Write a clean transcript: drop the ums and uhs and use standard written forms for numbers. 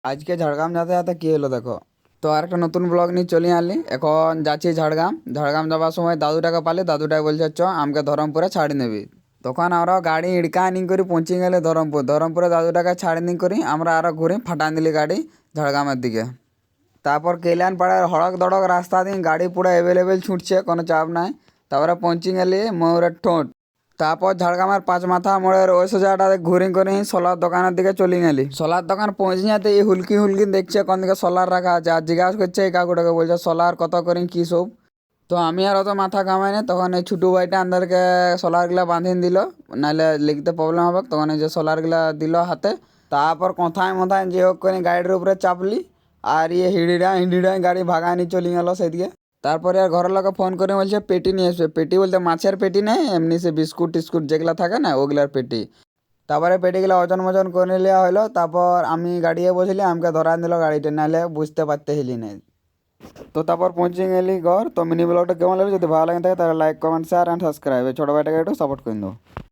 আজকে ঝাড়গ্রাম যেতে যেতে কী হলো দেখো। তো আর একটা নতুন ব্লগ নিয়ে চলে আনলি। এখন যাচ্ছি ঝাড়গ্রাম। ঝাড়গ্রাম যাওয়ার সময় দাদুটাকে পালি, দাদুটাকে বলছে চ আমাকে ধরমপুরে ছাড়ি নেবি। তখন আমরা গাড়ি ইড়কা নি করে পৌঁছে গেলে ধরমপুর। ধরমপুরে দাদুটাকে ছাড়ি নি করি আমরা আরও ঘুরে ফাটান দিলি গাড়ি ঝাড়গ্রামের দিকে। তারপর কেলান পাড়ার হড়ক দড়ক রাস্তা দিন গাড়ি পুরো অ্যাভেলেবেল ছুটছে, কোনো চাপ নাই। তারপরে পৌঁছে গেলি ময়ূরের ঠোঁট। তারপর ঝাড়গ্রামের পাঁচ মাথা মোড়ের ওই সোজাটাতে ঘুরে ঘুরে সোলার দোকানের দিকে চলে গেলি। সোলার দোকান পৌঁছে যেতে এই হুলকি হুলকি দেখছে কোন দিকে সোলার রাখা আছে, আর জিজ্ঞাসা করছে এই কাকুটাকে, বলছে সোলার কত করে কী সব। তো আমি আর অত মাথা কামাই না, তখন এই ছোটো ভাইটা আমাদেরকে সোলারগুলা বাঁধিয়ে দিল, নাহলে লিখতে প্রবলেম হবে। তখন এই যে সোলারগুলা দিল হাতে। তারপর কোথায় মোথায় যে হোক করে গাড়ির উপরে চাপলি, আর ইয়ে হিড়িডায় গাড়ি ভাগানি চলে গেল সেদিকে। তারপরে আর ঘরের লোকে ফোন করে বলছে পেটি নিয়ে আসবে। পেটি বলতে মাছের পেটি নেই, এমনি সে বিস্কুট টিস্কুট যেগুলো থাকে না ওগুলার পেটি। তারপরে পেটিগুলো ওজন মোজন করে নেওয়া হলো। তারপর আমি গাড়িয়ে বসলি, আমাকে ধরা দিল গাড়িটা, নাহলে বুঝতে পারতে হিলি না। তো তারপর পৌঁছে গেলি ঘর। তো মিনি ব্লগটা কেমন লাগলো, যদি ভালো লাগে থাকে তাহলে like comment share and subscribe. ছোটো ভাইটাকে একটু সাপোর্ট করে দেবো।